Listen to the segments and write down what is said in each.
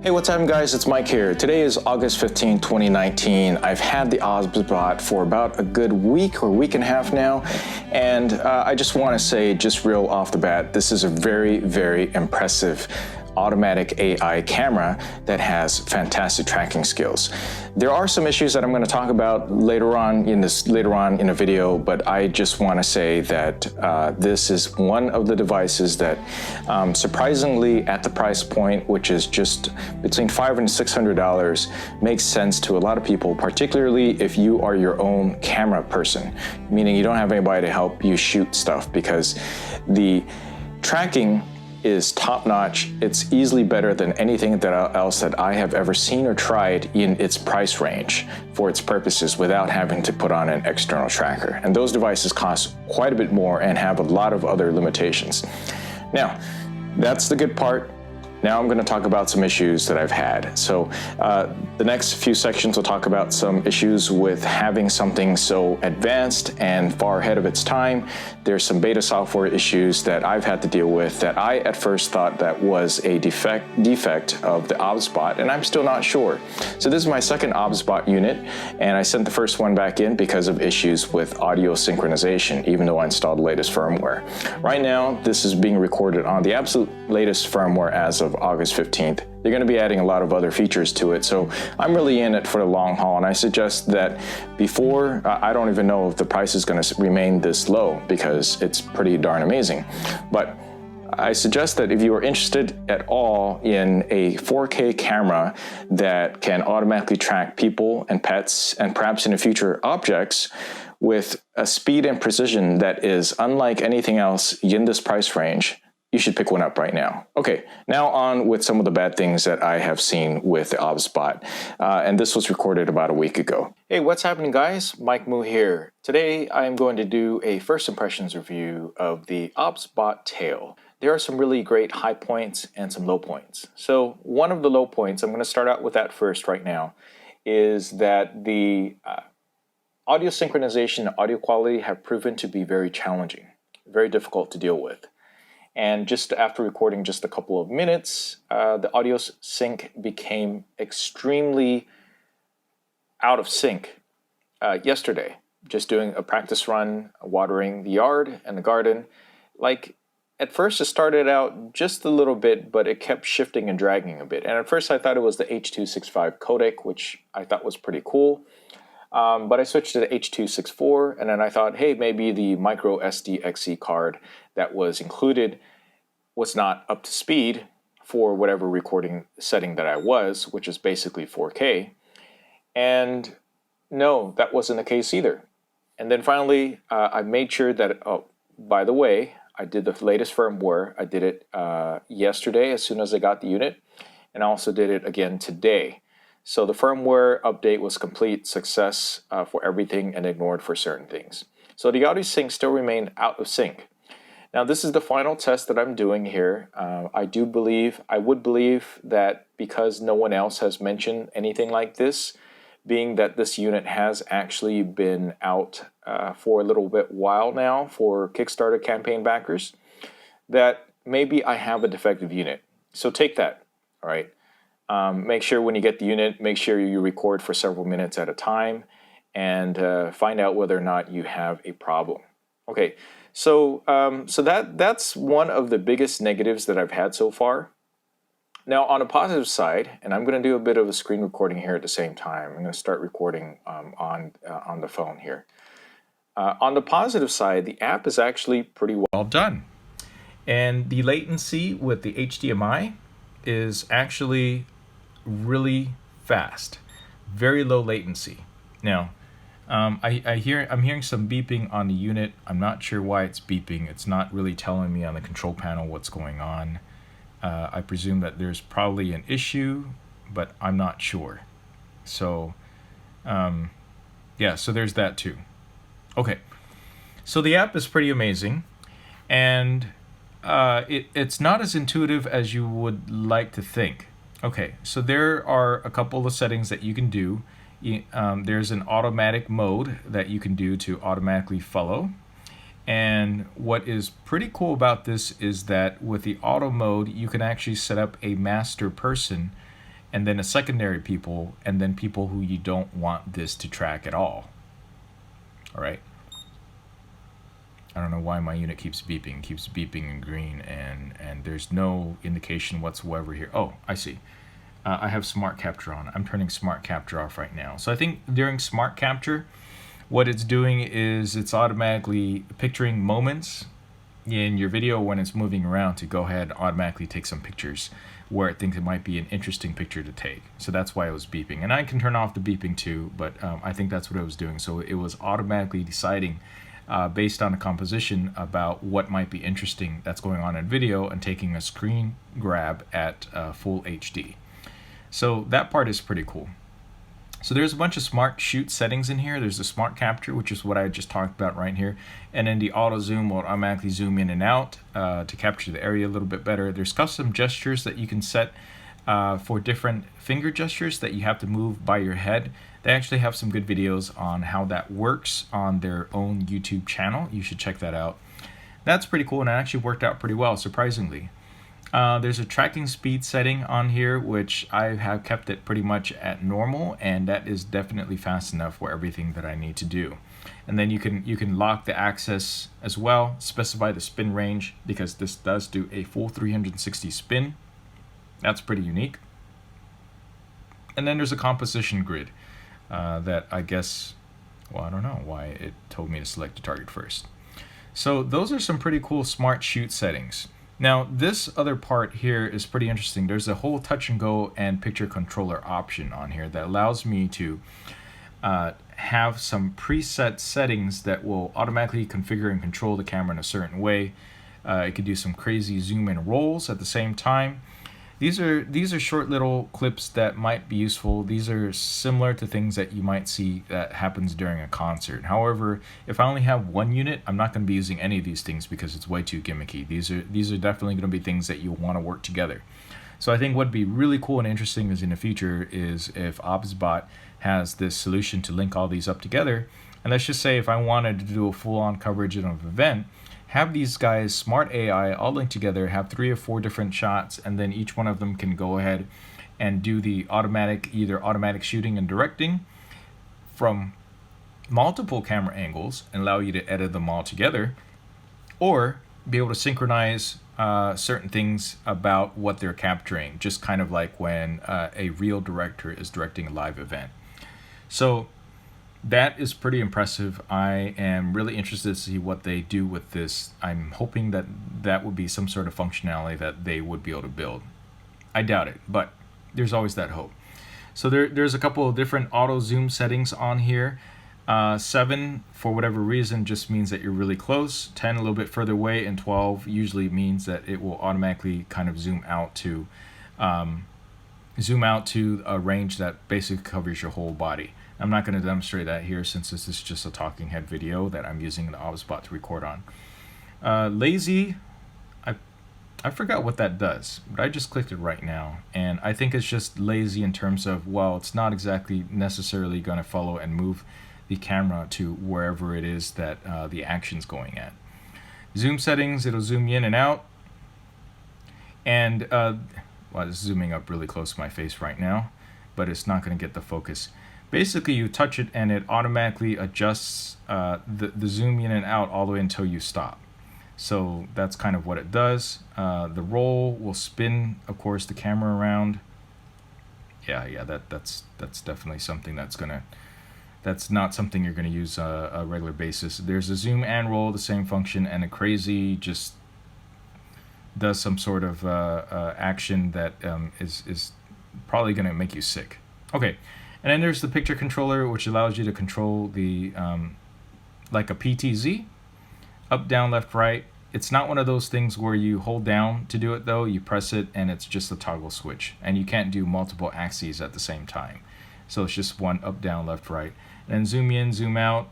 Hey, what's up guys, it's Mike here. Today is August 15, 2019. I've had the OBSBot for about a good week or week and a half now, and I just want to say, just real off the bat, this is a very, very impressive automatic AI camera that has fantastic tracking skills. There are some issues that I'm going to talk about later on in a video, but I just want to say that this is one of the devices that surprisingly at the price point, which is just between $500 and $600, makes sense to a lot of people, particularly if you are your own camera person, meaning you don't have anybody to help you shoot stuff, because the tracking is top-notch. It's easily better than anything else that I have ever seen or tried in its price range for its purposes without having to put on an external tracker. And those devices cost quite a bit more and have a lot of other limitations. Now, that's the good part. Now I'm going to talk about some issues that I've had. So the next few sections will talk about some issues with having something so advanced and far ahead of its time. There's some beta software issues that I've had to deal with that I at first thought that was a defect of the OBSBot, and I'm still not sure. So this is my second OBSBot unit, and I sent the first one back in because of issues with audio synchronization, even though I installed the latest firmware. Right now, this is being recorded on the absolute latest firmware as of August 15th. They're going to be adding a lot of other features to it, so I'm really in it for the long haul, and I suggest that before, I don't even know if the price is going to remain this low because it's pretty darn amazing, but I suggest that if you are interested at all in a 4K camera that can automatically track people and pets and perhaps in the future objects with a speed and precision that is unlike anything else in this price range, you should pick one up right now. Okay, now on with some of the bad things that I have seen with the OBSBot. And this was recorded about a week ago. Hey, what's happening guys? Mike Moo here. Today I'm going to do a first impressions review of the OBSBot Tail. There are some really great high points and some low points. So one of the low points, I'm going to start out with that first right now, is that the audio synchronization and audio quality have proven to be very challenging, very difficult to deal with. And just after recording just a couple of minutes, the audio sync became extremely out of sync yesterday. Just doing a practice run, watering the yard and the garden. Like, at first it started out just a little bit, but it kept shifting and dragging a bit. And at first I thought it was the H.265 codec, which I thought was pretty cool. But I switched to the H.264, and then I thought, hey, maybe the micro SD card that was included was not up to speed for whatever recording setting that I was, which is basically 4K. And no, that wasn't the case either. And then finally, I made sure that, oh, by the way, I did the latest firmware. I did it yesterday as soon as I got the unit, and I also did it again today. So the firmware update was complete success for everything and ignored for certain things. So the audio sync still remained out of sync. Now this is the final test that I'm doing here. I would believe that because no one else has mentioned anything like this, being that this unit has actually been out for a little bit while now for Kickstarter campaign backers, that maybe I have a defective unit. So take that, all right? Make sure when you get the unit, make sure you record for several minutes at a time and find out whether or not you have a problem. Okay, so that's one of the biggest negatives that I've had so far. Now on a positive side, and I'm going to do a bit of a screen recording here at the same time. I'm going to start recording on the phone here. On the positive side, the app is actually pretty well done. And the latency with the HDMI is actually really fast, very low latency. Now, I'm hearing some beeping on the unit. I'm not sure why it's beeping. It's not really telling me on the control panel what's going on. I presume that there's probably an issue, but I'm not sure. So, yeah, so there's that too. Okay, so the app is pretty amazing, and it's not as intuitive as you would like to think. Okay, so there are a couple of settings that you can do. There's an automatic mode that you can do to automatically follow. And what is pretty cool about this is that with the auto mode, you can actually set up a master person and then a secondary people, and then people who you don't want this to track at all. All right. I don't know why my unit keeps beeping in green, and there's no indication whatsoever here. Oh, I see. I have Smart Capture on. I'm turning Smart Capture off right now. So I think during Smart Capture, what it's doing is it's automatically picturing moments in your video when it's moving around to go ahead and automatically take some pictures where it thinks it might be an interesting picture to take. So that's why it was beeping. And I can turn off the beeping too, but I think that's what it was doing. So it was automatically deciding based on a composition about what might be interesting that's going on in video and taking a screen grab at full HD. So that part is pretty cool. So there's a bunch of smart shoot settings in here. There's the smart capture, which is what I just talked about right here. And then the auto zoom will automatically zoom in and out to capture the area a little bit better. There's custom gestures that you can set for different finger gestures that you have to move by your head. They actually have some good videos on how that works on their own YouTube channel. You should check that out. That's pretty cool, and it actually worked out pretty well, surprisingly. There's a tracking speed setting on here, which I have kept it pretty much at normal, and that is definitely fast enough for everything that I need to do. And then you can lock the access as well, specify the spin range, because this does do a full 360 spin. That's pretty unique. And then there's a composition grid that I guess, well, I don't know why it told me to select the target first. So those are some pretty cool smart shoot settings. Now, this other part here is pretty interesting. There's a whole touch and go and picture controller option on here that allows me to have some preset settings that will automatically configure and control the camera in a certain way. It could do some crazy zoom in rolls at the same time. These are short little clips that might be useful. These are similar to things that you might see that happens during a concert. However, if I only have one unit, I'm not going to be using any of these things because it's way too gimmicky. These are definitely going to be things that you want to work together. So I think what'd be really cool and interesting is in the future is if OBSBot has this solution to link all these up together. And let's just say if I wanted to do a full-on coverage of an event, have these guys, smart AI, all linked together, have 3 or 4 different shots, and then each one of them can go ahead and do the either automatic shooting and directing from multiple camera angles and allow you to edit them all together, or be able to synchronize certain things about what they're capturing, just kind of like when a real director is directing a live event. So that is pretty impressive. I am really interested to see what they do with this. I'm hoping that that would be some sort of functionality that they would be able to build. I doubt it, but there's always that hope. So there's a couple of different auto zoom settings on here. 7, for whatever reason, just means that you're really close. 10, a little bit further away, and 12 usually means that it will automatically kind of zoom out to a range that basically covers your whole body. I'm not going to demonstrate that here since this is just a talking head video that I'm using the OBSBot to record on. Lazy, I forgot what that does, but I just clicked it right now, and I think it's just lazy in terms of, well, it's not exactly necessarily going to follow and move the camera to wherever it is that the action's going at. Zoom settings, it'll zoom in and out, and well, it's zooming up really close to my face right now, but it's not going to get the focus. Basically, you touch it and it automatically adjusts the zoom in and out all the way until you stop. So that's kind of what it does. The roll will spin, of course, the camera around. Yeah, that's definitely something that's not something you're gonna use a regular basis. There's a zoom and roll, the same function, and a crazy just does some sort of action that is probably gonna make you sick. Okay. And then there's the picture controller, which allows you to control the, like a PTZ, up, down, left, right. It's not one of those things where you hold down to do it though. You press it and it's just a toggle switch. And you can't do multiple axes at the same time. So it's just one up, down, left, right. And then zoom in, zoom out.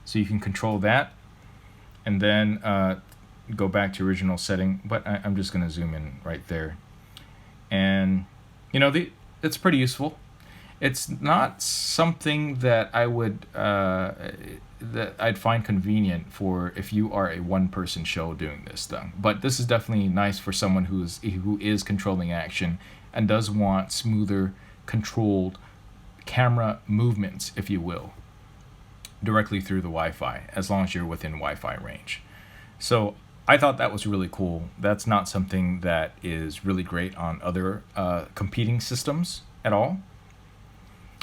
So you can control that. And then go back to original setting. But I'm just going to zoom in right there. And, you know, it's pretty useful. It's not something that I would that I'd find convenient for if you are a one-person show doing this thing. But this is definitely nice for someone who is controlling action and does want smoother, controlled camera movements, if you will, directly through the Wi-Fi, as long as you're within Wi-Fi range. So I thought that was really cool. That's not something that is really great on other competing systems at all.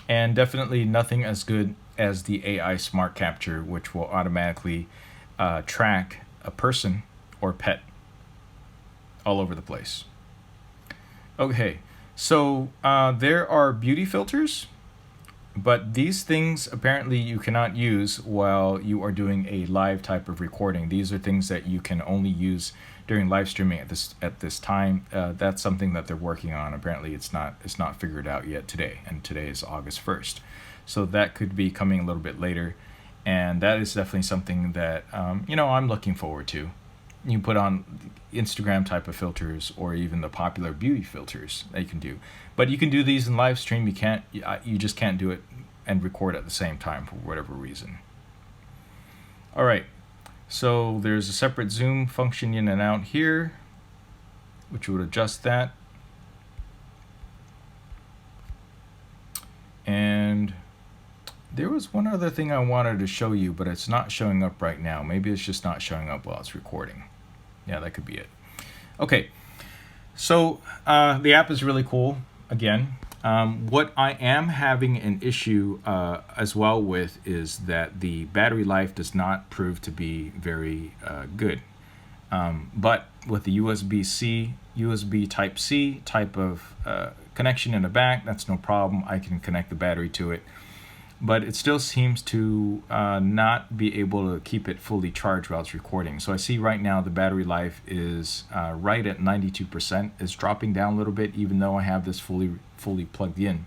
And definitely nothing as good as the AI Smart Capture, which will automatically track a person or pet all over the place. Okay, so there are beauty filters, but these things apparently you cannot use while you are doing a live type of recording. These are things that you can only use during live streaming at this time. That's something that they're working on. Apparently it's not figured out yet today, and today is August 1st. So that could be coming a little bit later, and that is definitely something that I'm looking forward to. You put on Instagram type of filters, or even the popular beauty filters that you can do. But you can do these in live stream. You just can't do it and record at the same time for whatever reason. All right, so there's a separate zoom function in and out here, which would adjust that. And there was one other thing I wanted to show you, but it's not showing up right now. Maybe it's just not showing up while it's recording. Yeah, that could be it. Okay, so the app is really cool. Again, what I am having an issue as well with is that the battery life does not prove to be very good. But with the USB Type-C type of connection in the back, that's no problem. I can connect the battery to it. But it still seems to not be able to keep it fully charged while it's recording. So I see right now the battery life is right at 92%. It's dropping down a little bit, even though I have this fully plugged in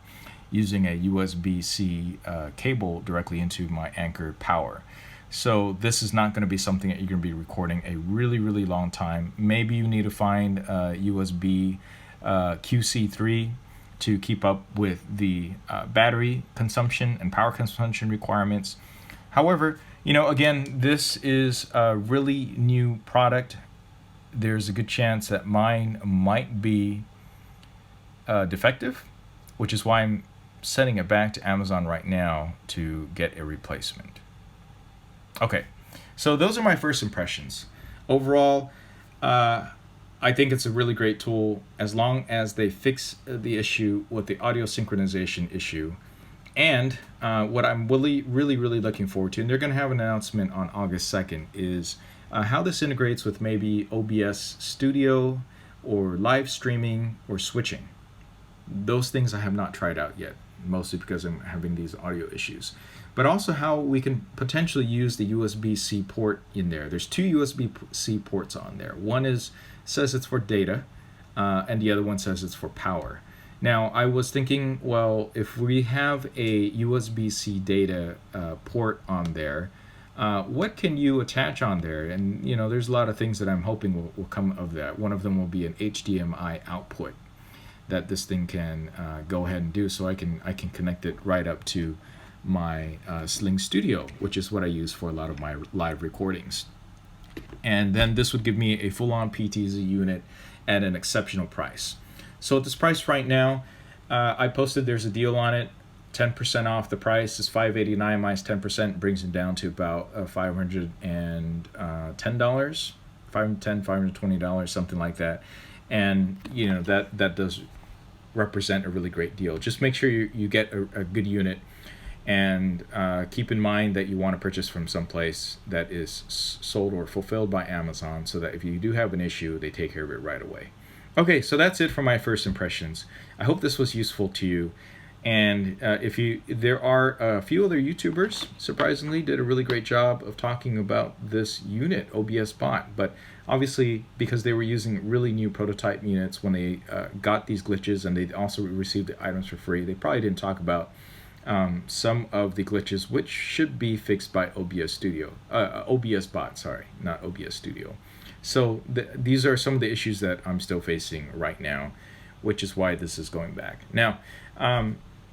using a USB-C cable directly into my Anchor power. So this is not going to be something that you're going to be recording a really, really long time. Maybe you need to find USB QC3 to keep up with the battery consumption and power consumption requirements. However, again, this is a really new product. There's a good chance that mine might be defective, which is why I'm sending it back to Amazon right now to get a replacement. Okay, so those are my first impressions. Overall, I think it's a really great tool as long as they fix the issue with the audio synchronization issue. And what I'm really looking forward to, and they're going to have an announcement on August 2nd, is how this integrates with maybe OBS Studio or live streaming or switching. Those things I have not tried out yet, mostly because I'm having these audio issues. But also how we can potentially use the USB-C port in there. There's two USB-C ports on there. One says it's for data, and the other one says it's for power. Now, I was thinking, well, if we have a USB-C data port on there, what can you attach on there? And, there's a lot of things that I'm hoping will come of that. One of them will be an HDMI output that this thing can go ahead and do, so I can connect it right up to my Sling Studio, which is what I use for a lot of my live recordings. And then this would give me a full-on PTZ unit at an exceptional price. So at this price right now, I posted there's a deal on it. 10% off the price is $589 minus 10% brings it down to about $510, $520, something like that. And that does represent a really great deal. Just make sure you get a good unit. And keep in mind that you want to purchase from someplace that is sold or fulfilled by Amazon, so that if you do have an issue, they take care of it right away. Okay, so that's it for my first impressions. I hope this was useful to you. And there are a few other YouTubers, surprisingly, did a really great job of talking about this unit, OBSBot. But obviously, because they were using really new prototype units when they got these glitches, and they also received the items for free, they probably didn't talk about some of the glitches, which should be fixed by OBSBot, sorry, not OBS Studio. So these are some of the issues that I'm still facing right now, which is why this is going back. Now,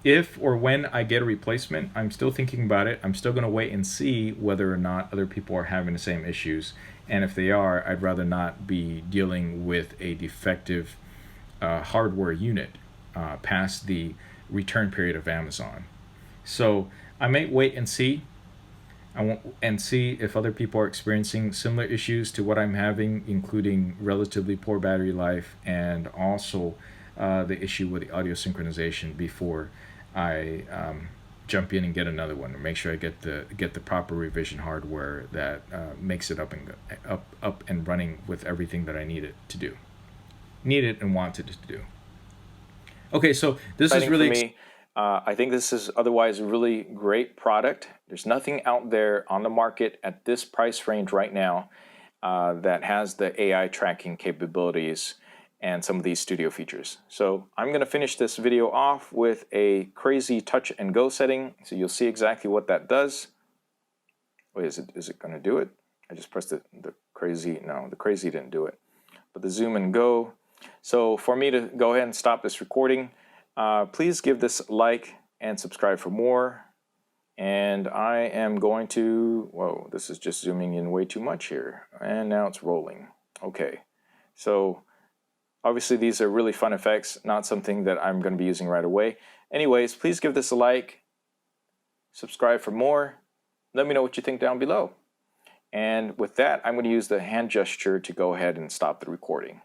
if or when I get a replacement, I'm still thinking about it. I'm still going to wait and see whether or not other people are having the same issues. And if they are, I'd rather not be dealing with a defective hardware unit past the return period of Amazon. So I may wait and see. I won't, and see if other people are experiencing similar issues to what I'm having, including relatively poor battery life and also the issue with the audio synchronization before I jump in and get another one, or make sure I get the proper revision hardware that makes it up and running with everything that I need it and want it to do. Okay, so this is really for me. I think this is otherwise a really great product. There's nothing out there on the market at this price range right now that has the AI tracking capabilities and some of these studio features. So I'm going to finish this video off with a crazy touch and go setting, so you'll see exactly what that does. Wait, is it going to do it? I just pressed the crazy. No, the crazy didn't do it. But the zoom and go. So for me to go ahead and stop this recording, please give this a like and subscribe for more. And I am going to, whoa, this is just zooming in way too much here. And now it's rolling. Okay, so obviously these are really fun effects, not something that I'm going to be using right away. Anyways, please give this a like, subscribe for more. Let me know what you think down below. And with that, I'm going to use the hand gesture to go ahead and stop the recording.